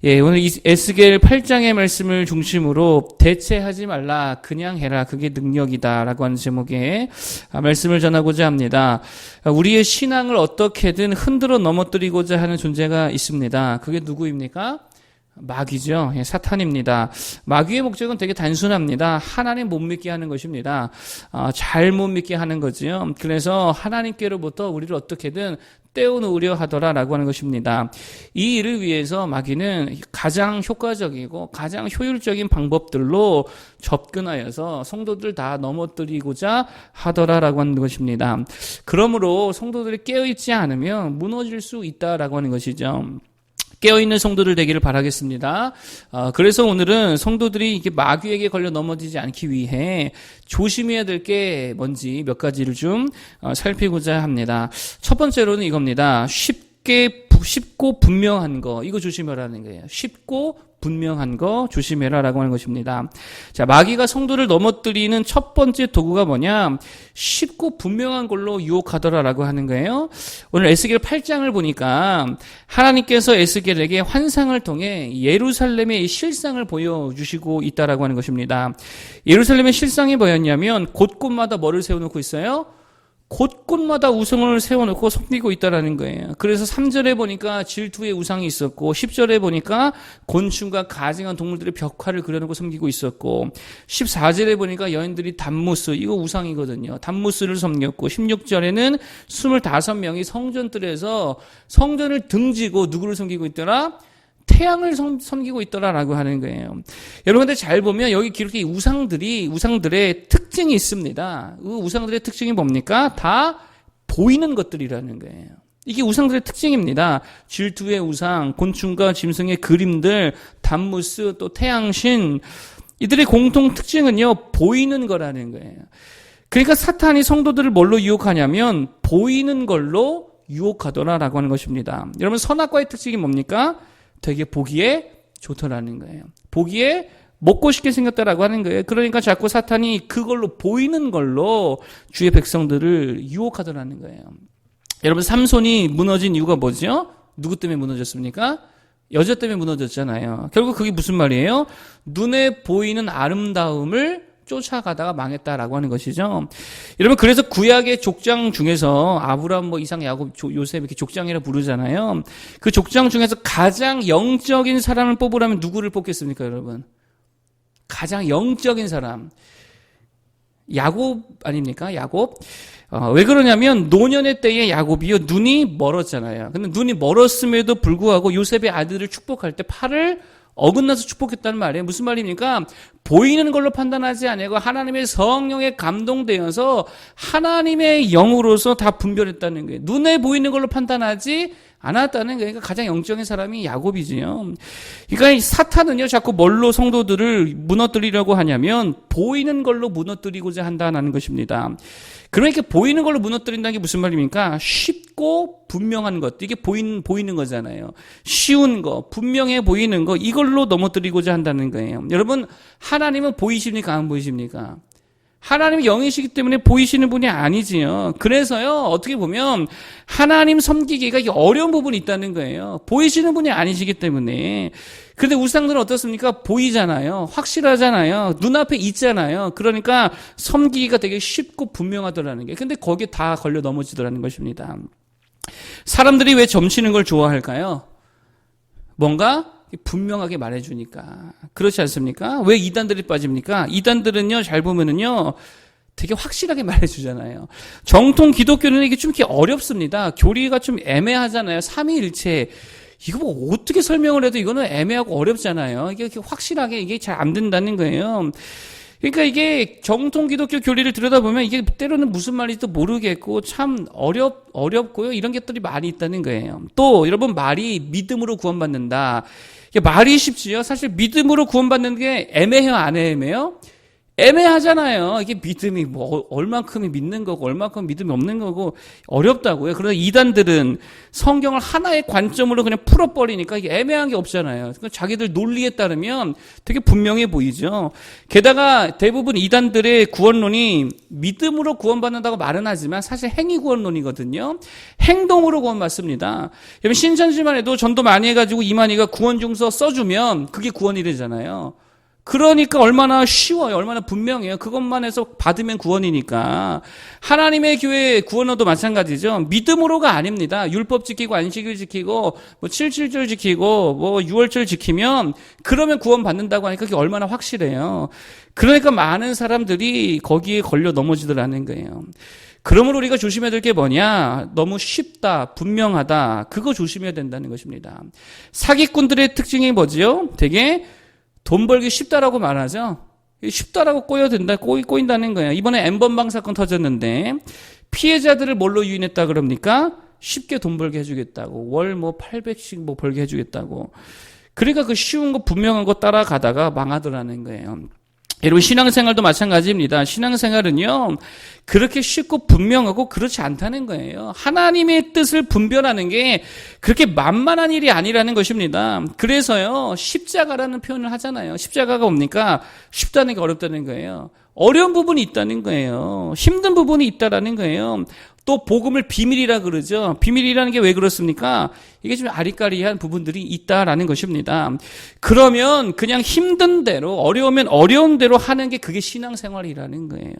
예, 오늘 이 에스겔 8장의 말씀을 중심으로 대체하지 말라, 그냥 해라, 그게 능력이다라고 하는 제목의 말씀을 전하고자 합니다. 우리의 신앙을 어떻게든 흔들어 넘어뜨리고자 하는 존재가 있습니다. 그게 누구입니까? 마귀죠. 예, 사탄입니다. 마귀의 목적은 되게 단순합니다. 하나님 못 믿게 하는 것입니다. 잘 못 믿게 하는 거지요. 그래서 하나님께로부터 우리를 어떻게든 떼어놓으려 하더라라고 하는 것입니다. 이 일을 위해서 마귀는 가장 효과적이고 가장 효율적인 방법들로 접근하여서 성도들 다 넘어뜨리고자 하더라라고 하는 것입니다. 그러므로 성도들이 깨어있지 않으면 무너질 수 있다라고 하는 것이죠. 깨어있는 성도들 되기를 바라겠습니다. 그래서 오늘은 성도들이 이게 마귀에게 걸려 넘어지지 않기 위해 조심해야 될 게 뭔지 몇 가지를 좀 살피고자 합니다. 첫 번째로는 이겁니다. 쉽고 분명한 거, 이거 조심하라는 거예요. 쉽고 분명한 거 조심해라라고 하는 것입니다. 자, 마귀가 성도를 넘어뜨리는 첫 번째 도구가 뭐냐? 쉽고 분명한 걸로 유혹하더라라고 하는 거예요. 오늘 에스겔 8장을 보니까 하나님께서 에스겔에게 환상을 통해 예루살렘의 실상을 보여주시고 있다라고 하는 것입니다. 예루살렘의 실상이 뭐였냐면 곳곳마다 뭐를 세워놓고 있어요? 곳곳마다 우상을 세워놓고 섬기고 있다라는 거예요. 그래서 3절에 보니까 질투의 우상이 있었고 10절에 보니까 곤충과 가증한 동물들의 벽화를 그려놓고 섬기고 있었고 14절에 보니까 여인들이 담무스, 이거 우상이거든요. 담무스를 섬겼고 16절에는 25명이 성전들에서 성전을 등지고 누구를 섬기고 있더라? 태양을 섬기고 있더라라고 하는 거예요. 여러분들 잘 보면 여기 기록된 우상들의 특징이 있습니다. 그 우상들의 특징이 뭡니까? 다 보이는 것들이라는 거예요. 이게 우상들의 특징입니다. 질투의 우상, 곤충과 짐승의 그림들, 담무스, 또 태양신, 이들의 공통 특징은요, 보이는 거라는 거예요. 그러니까 사탄이 성도들을 뭘로 유혹하냐면 보이는 걸로 유혹하더라라고 하는 것입니다. 여러분, 선악과의 특징이 뭡니까? 되게 보기에 좋더라는 거예요. 보기에 먹고 싶게 생겼다라고 하는 거예요. 그러니까 자꾸 사탄이 그걸로 보이는 걸로 주의 백성들을 유혹하더라는 거예요. 여러분, 삼손이 무너진 이유가 뭐죠? 누구 때문에 무너졌습니까? 여자 때문에 무너졌잖아요. 결국 그게 무슨 말이에요? 눈에 보이는 아름다움을 쫓아가다가 망했다라고 하는 것이죠. 여러분, 그래서 구약의 족장 중에서 아브라함, 이삭, 야곱, 요셉 이렇게 족장이라 부르잖아요. 그 족장 중에서 가장 영적인 사람을 뽑으라면 누구를 뽑겠습니까, 여러분? 가장 영적인 사람. 야곱 아닙니까? 야곱. 왜 그러냐면 노년의 때에 야곱이요, 눈이 멀었잖아요. 근데 눈이 멀었음에도 불구하고 요셉의 아들을 축복할 때 팔을 어긋나서 축복했다는 말이에요. 무슨 말입니까? 보이는 걸로 판단하지 아니고 하나님의 성령에 감동되어서 하나님의 영으로서 다 분별했다는 거예요. 눈에 보이는 걸로 판단하지 않았다는 거예요. 그러니까 가장 영적인 사람이 야곱이지요. 그러니까 사탄은요, 자꾸 뭘로 성도들을 무너뜨리려고 하냐면 보이는 걸로 무너뜨리고자 한다는 것입니다. 그러니까 보이는 걸로 무너뜨린다는 게 무슨 말입니까? 쉽고 분명한 것, 이게 보이는 거잖아요. 쉬운 거, 분명해 보이는 거, 이걸로 넘어뜨리고자 한다는 거예요. 여러분, 하나님은 보이십니까? 안 보이십니까? 하나님이 영이시기 때문에 보이시는 분이 아니지요. 그래서요, 어떻게 보면 하나님 섬기기가 어려운 부분이 있다는 거예요. 보이시는 분이 아니시기 때문에. 근데 우상들은 어떻습니까? 보이잖아요. 확실하잖아요. 눈앞에 있잖아요. 그러니까 섬기기가 되게 쉽고 분명하더라는 게. 근데 거기에 다 걸려 넘어지더라는 것입니다. 사람들이 왜 점치는 걸 좋아할까요? 뭔가 분명하게 말해주니까. 그렇지 않습니까? 왜 이단들이 빠집니까? 이단들은요, 잘 보면은요, 되게 확실하게 말해주잖아요. 정통 기독교는 이게 좀 이렇게 어렵습니다. 교리가 좀 애매하잖아요. 삼위일체. 이거 뭐 어떻게 설명을 해도 이거는 애매하고 어렵잖아요. 이게 이렇게 확실하게 이게 잘 안 된다는 거예요. 그러니까 이게 정통 기독교 교리를 들여다보면 이게 때로는 무슨 말인지도 모르겠고 참 어렵고요. 이런 것들이 많이 있다는 거예요. 또 여러분, 말이 믿음으로 구원받는다. 이게 말이 쉽지요. 사실 믿음으로 구원받는 게 애매해요, 안 애매해요? 애매하잖아요. 이게 믿음이 뭐 얼만큼이 믿는 거고 얼만큼 믿음이 없는 거고 어렵다고요. 그러나 이단들은 성경을 하나의 관점으로 그냥 풀어버리니까 이게 애매한 게 없잖아요. 그러니까 자기들 논리에 따르면 되게 분명해 보이죠. 게다가 대부분 이단들의 구원론이 믿음으로 구원받는다고 말은 하지만 사실 행위 구원론이거든요. 행동으로 구원받습니다. 여러분 신천지만 해도 전도 많이 해가지고 이만희가 구원증서 써주면 그게 구원이 되잖아요. 그러니까 얼마나 쉬워요. 얼마나 분명해요. 그것만 해서 받으면 구원이니까. 하나님의 교회 구원도 마찬가지죠. 믿음으로가 아닙니다. 율법 지키고 안식일 지키고 뭐 7.7절 지키고 뭐 6월절 지키면 그러면 구원 받는다고 하니까 그게 얼마나 확실해요. 그러니까 많은 사람들이 거기에 걸려 넘어지더라는 거예요. 그러므로 우리가 조심해야 될 게 뭐냐? 너무 쉽다, 분명하다. 그거 조심해야 된다는 것입니다. 사기꾼들의 특징이 뭐지요? 되게 돈 벌기 쉽다라고 말하죠. 쉽다라고 꼬인다는 거예요. 이번에 N번방 사건 터졌는데 피해자들을 뭘로 유인했다 그럽니까? 쉽게 돈 벌게 해주겠다고. 월 뭐 800씩 뭐 벌게 해주겠다고. 그러니까 그 쉬운 거 분명한 거 따라가다가 망하더라는 거예요. 여러분 신앙생활도 마찬가지입니다. 신앙생활은요 그렇게 쉽고 분명하고 그렇지 않다는 거예요. 하나님의 뜻을 분별하는 게 그렇게 만만한 일이 아니라는 것입니다. 그래서요 십자가라는 표현을 하잖아요. 십자가가 뭡니까? 쉽다는 게 어렵다는 거예요. 어려운 부분이 있다는 거예요. 힘든 부분이 있다라는 거예요. 또 복음을 비밀이라 그러죠. 비밀이라는 게 왜 그렇습니까? 이게 좀 아리까리한 부분들이 있다라는 것입니다. 그러면 그냥 힘든 대로 어려우면 어려운 대로 하는 게 그게 신앙생활이라는 거예요.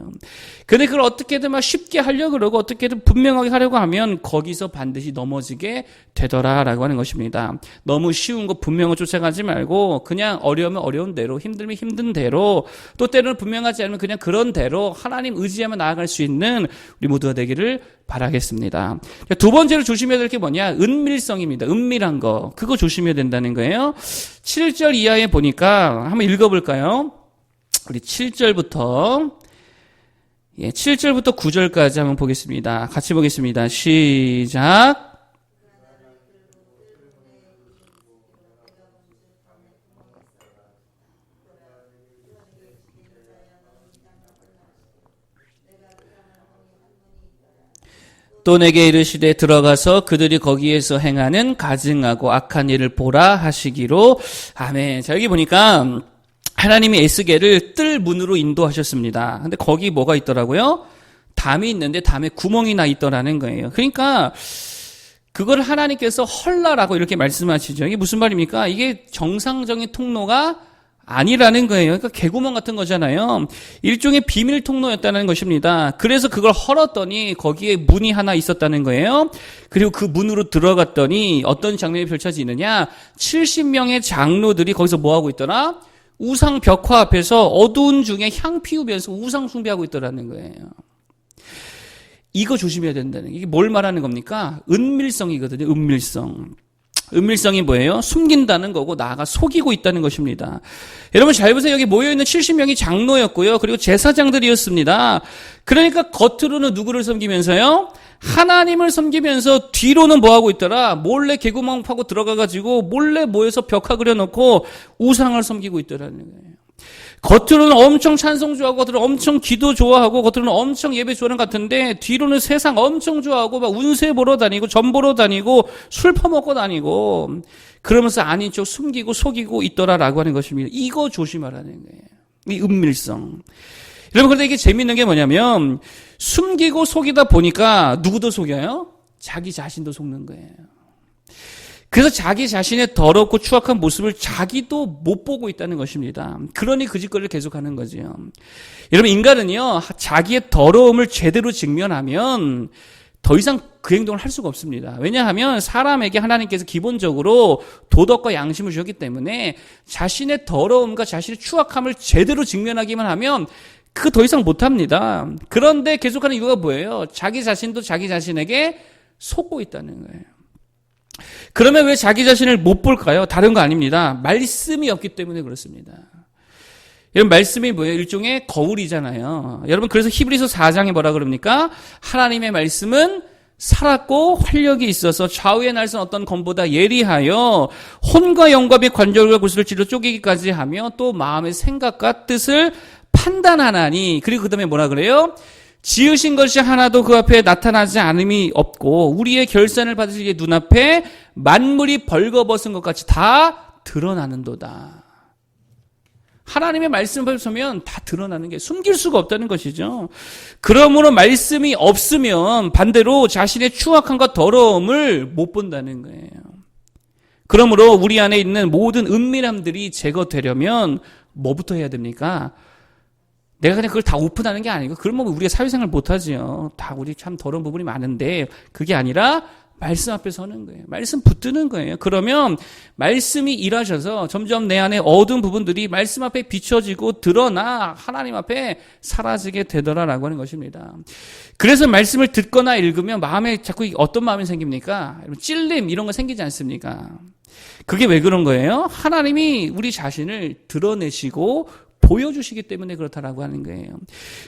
근데 그걸 어떻게든 막 쉽게 하려고 그러고 어떻게든 분명하게 하려고 하면 거기서 반드시 넘어지게 되더라라고 하는 것입니다. 너무 쉬운 거 분명을 쫓아가지 말고 그냥 어려우면 어려운 대로 힘들면 힘든 대로 또 때로는 분명하지 않으면 그냥 그런 대로 하나님 의지하며 나아갈 수 있는 우리 모두가 되기를 바라겠습니다. 두 번째로 조심해야 될 게 뭐냐? 은밀성입니다. 은밀한 거. 그거 조심해야 된다는 거예요. 7절 이하에 보니까 한번 읽어볼까요? 우리 7절부터 9절까지 한번 보겠습니다. 같이 보겠습니다. 시작. 또 내게 이르시되 들어가서 그들이 거기에서 행하는 가증하고 악한 일을 보라 하시기로. 아멘. 자, 여기 보니까 하나님이 에스겔을 뜰 문으로 인도하셨습니다. 근데 거기 뭐가 있더라고요? 담이 있는데 담에 구멍이 나 있더라는 거예요. 그러니까 그걸 하나님께서 헐라라고 이렇게 말씀하시죠. 이게 무슨 말입니까? 이게 정상적인 통로가 아니라는 거예요. 그러니까 개구멍 같은 거잖아요. 일종의 비밀 통로였다는 것입니다. 그래서 그걸 헐었더니 거기에 문이 하나 있었다는 거예요. 그리고 그 문으로 들어갔더니 어떤 장면이 펼쳐지느냐? 70명의 장로들이 거기서 뭐 하고 있더라? 우상 벽화 앞에서 어두운 중에 향 피우면서 우상 숭배하고 있더라는 거예요. 이거 조심해야 된다는 게 이게 뭘 말하는 겁니까? 은밀성이거든요. 은밀성. 은밀성이 뭐예요? 숨긴다는 거고 나아가 속이고 있다는 것입니다. 여러분 잘 보세요. 여기 모여있는 70명이 장로였고요. 그리고 제사장들이었습니다. 그러니까 겉으로는 누구를 섬기면서요? 하나님을 섬기면서 뒤로는 뭐하고 있더라? 몰래 개구멍 파고 들어가가지고 몰래 모여서 벽화 그려놓고 우상을 섬기고 있더라는 거예요. 겉으로는 엄청 찬송 좋아하고 겉으로는 엄청 기도 좋아하고 겉으로는 엄청 예배 좋아하는 것 같은데 뒤로는 세상 엄청 좋아하고 막 운세 보러 다니고 점 보러 다니고 술 퍼먹고 다니고 그러면서 아닌 척 숨기고 속이고 있더라라고 하는 것입니다. 이거 조심하라는 거예요. 이 은밀성. 여러분 그런데 이게 재밌는 게 뭐냐면 숨기고 속이다 보니까 누구도 속여요? 자기 자신도 속는 거예요. 그래서 자기 자신의 더럽고 추악한 모습을 자기도 못 보고 있다는 것입니다. 그러니 그 짓거리를 계속하는 거죠. 여러분 인간은요 자기의 더러움을 제대로 직면하면 더 이상 그 행동을 할 수가 없습니다. 왜냐하면 사람에게 하나님께서 기본적으로 도덕과 양심을 주셨기 때문에 자신의 더러움과 자신의 추악함을 제대로 직면하기만 하면 그 더 이상 못합니다. 그런데 계속하는 이유가 뭐예요? 자기 자신도 자기 자신에게 속고 있다는 거예요. 그러면 왜 자기 자신을 못 볼까요? 다른 거 아닙니다. 말씀이 없기 때문에 그렇습니다. 여러분 말씀이 뭐예요? 일종의 거울이잖아요. 여러분 그래서 히브리서 4장에 뭐라 그럽니까? 하나님의 말씀은 살았고 활력이 있어서 좌우의 날선 어떤 검보다 예리하여 혼과 영과 및 관절과 구슬을 찔러 쪼개기까지 하며 또 마음의 생각과 뜻을 판단하나니, 그리고 그 다음에 뭐라 그래요? 지으신 것이 하나도 그 앞에 나타나지 않음이 없고 우리의 결산을 받으시기에 눈앞에 만물이 벌거벗은 것 같이 다 드러나는도다. 하나님의 말씀을 보면 다 드러나는 게 숨길 수가 없다는 것이죠. 그러므로 말씀이 없으면 반대로 자신의 추악함과 더러움을 못 본다는 거예요. 그러므로 우리 안에 있는 모든 은밀함들이 제거되려면 뭐부터 해야 됩니까? 내가 그냥 그걸 다 오픈하는 게 아니고, 그러면 우리가 사회생활 못하지요. 다 우리 참 더러운 부분이 많은데, 그게 아니라 말씀 앞에 서는 거예요. 말씀 붙드는 거예요. 그러면 말씀이 일하셔서 점점 내 안에 어두운 부분들이 말씀 앞에 비춰지고 드러나 하나님 앞에 사라지게 되더라라고 하는 것입니다. 그래서 말씀을 듣거나 읽으면 마음에 자꾸 어떤 마음이 생깁니까? 찔림 이런 거 생기지 않습니까? 그게 왜 그런 거예요? 하나님이 우리 자신을 드러내시고 보여주시기 때문에 그렇다라고 하는 거예요.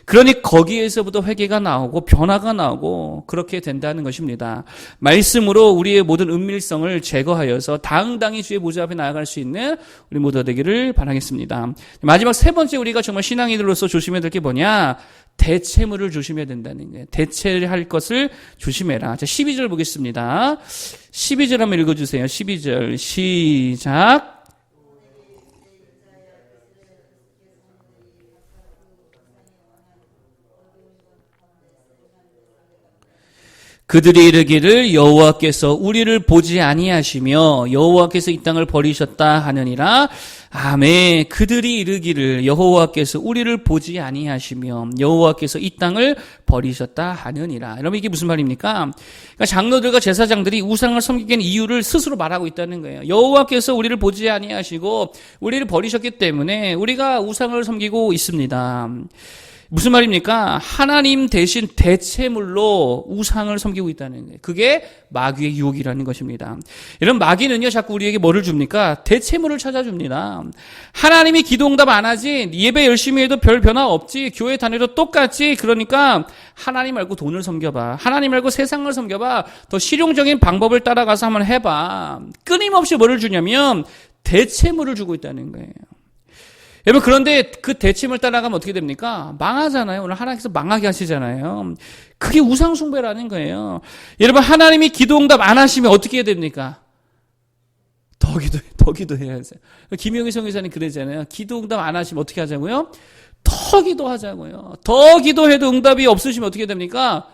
그러니 거기에서부터 회개가 나오고 변화가 나오고 그렇게 된다는 것입니다. 말씀으로 우리의 모든 은밀성을 제거하여서 당당히 주의 보좌 앞에 나아갈 수 있는 우리 모두 되기를 바라겠습니다. 마지막 세 번째, 우리가 정말 신앙인으로서 조심해야 될 게 뭐냐? 대체물을 조심해야 된다는 거예요. 대체를 할 것을 조심해라. 자, 12절 보겠습니다. 12절 한번 읽어주세요. 12절 시작. 그들이 이르기를 여호와께서 우리를 보지 아니하시며 여호와께서 이 땅을 버리셨다 하느니라. 아멘. 그들이 이르기를 여호와께서 우리를 보지 아니하시며 여호와께서 이 땅을 버리셨다 하느니라. 여러분, 이게 무슨 말입니까? 그러니까 장로들과 제사장들이 우상을 섬기게 된 이유를 스스로 말하고 있다는 거예요. 여호와께서 우리를 보지 아니하시고 우리를 버리셨기 때문에 우리가 우상을 섬기고 있습니다. 무슨 말입니까? 하나님 대신 대체물로 우상을 섬기고 있다는 거예요. 그게 마귀의 유혹이라는 것입니다. 이런 마귀는요, 자꾸 우리에게 뭐를 줍니까? 대체물을 찾아줍니다. 하나님이 기도응답 안 하지, 예배 열심히 해도 별 변화 없지, 교회 다녀도 똑같지, 그러니까 하나님 말고 돈을 섬겨봐. 하나님 말고 세상을 섬겨봐. 더 실용적인 방법을 따라가서 한번 해봐. 끊임없이 뭐를 주냐면 대체물을 주고 있다는 거예요. 여러분, 그런데 그 대체물 따라가면 어떻게 됩니까? 망하잖아요. 오늘 하나님께서 망하게 하시잖아요. 그게 우상숭배라는 거예요. 여러분, 하나님이 기도응답 안 하시면 어떻게 해야 됩니까? 더 기도해야죠. 김용희 성교사님 그러잖아요. 기도응답 안 하시면 어떻게 하자고요? 더 기도하자고요. 더 기도해도 응답이 없으시면 어떻게 됩니까?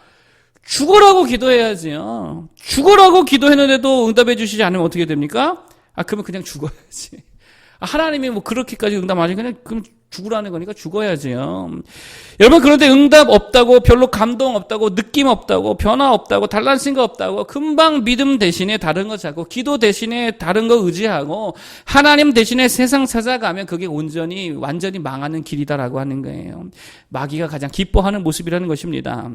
죽으라고 기도해야지요. 죽으라고 기도했는데도 응답해 주시지 않으면 어떻게 됩니까? 그러면 그냥 죽어야지. 하나님이 뭐 그렇게까지 응답 안 하시면 그럼 죽으라는 거니까 죽어야지요. 여러분, 그런데 응답 없다고, 별로 감동 없다고, 느낌 없다고, 변화 없다고, 달라진 생각 없다고, 금방 믿음 대신에 다른 거 찾고, 기도 대신에 다른 거 의지하고, 하나님 대신에 세상 찾아가면 그게 완전히 망하는 길이다라고 하는 거예요. 마귀가 가장 기뻐하는 모습이라는 것입니다.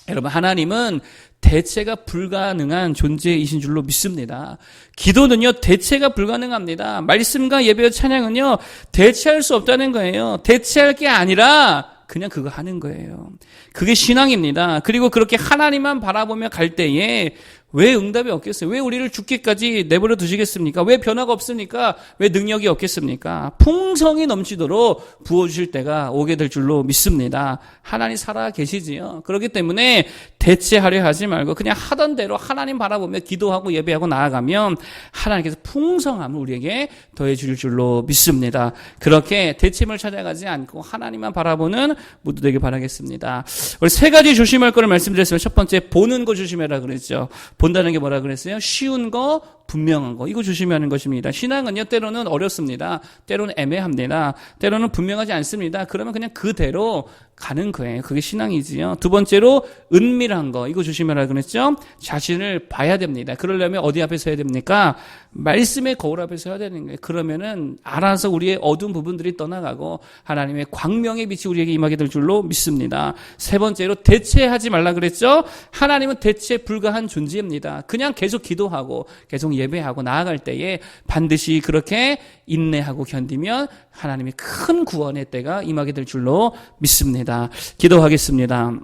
여러분, 하나님은 대체가 불가능한 존재이신 줄로 믿습니다. 기도는요, 대체가 불가능합니다. 말씀과 예배와 찬양은요, 대체할 수 없다는 거예요. 대체할 게 아니라 그냥 그거 하는 거예요. 그게 신앙입니다. 그리고 그렇게 하나님만 바라보며 갈 때에 왜 응답이 없겠어요? 왜 우리를 죽기까지 내버려 두시겠습니까? 왜 변화가 없습니까? 왜 능력이 없겠습니까? 풍성이 넘치도록 부어주실 때가 오게 될 줄로 믿습니다. 하나님 살아 계시지요. 그렇기 때문에 대체하려 하지 말고 그냥 하던 대로 하나님 바라보며 기도하고 예배하고 나아가면 하나님께서 풍성함을 우리에게 더해 주실 줄로 믿습니다. 그렇게 대체물 찾아가지 않고 하나님만 바라보는 모두 되길 바라겠습니다. 우리 세 가지 조심할 거를 말씀드렸으면, 첫 번째, 보는 거 조심해라 그랬죠. 본다는 게 뭐라 그랬어요? 쉬운 거, 분명한 거. 이거 조심하는 것입니다. 신앙은요, 때로는 어렵습니다. 때로는 애매합니다. 때로는 분명하지 않습니다. 그러면 그냥 그대로 가는 거예요. 그게 신앙이지요. 두 번째로, 은밀한 거. 이거 조심하라 그랬죠? 자신을 봐야 됩니다. 그러려면 어디 앞에 서야 됩니까? 말씀의 거울 앞에 서야 되는 거예요. 그러면은 알아서 우리의 어두운 부분들이 떠나가고 하나님의 광명의 빛이 우리에게 임하게 될 줄로 믿습니다. 세 번째로, 대체하지 말라 그랬죠? 하나님은 대체 불가한 존재입니다. 그냥 계속 기도하고 계속 예배하고 나아갈 때에 반드시 그렇게 인내하고 견디면 하나님의 큰 구원의 때가 임하게 될 줄로 믿습니다. 기도하겠습니다.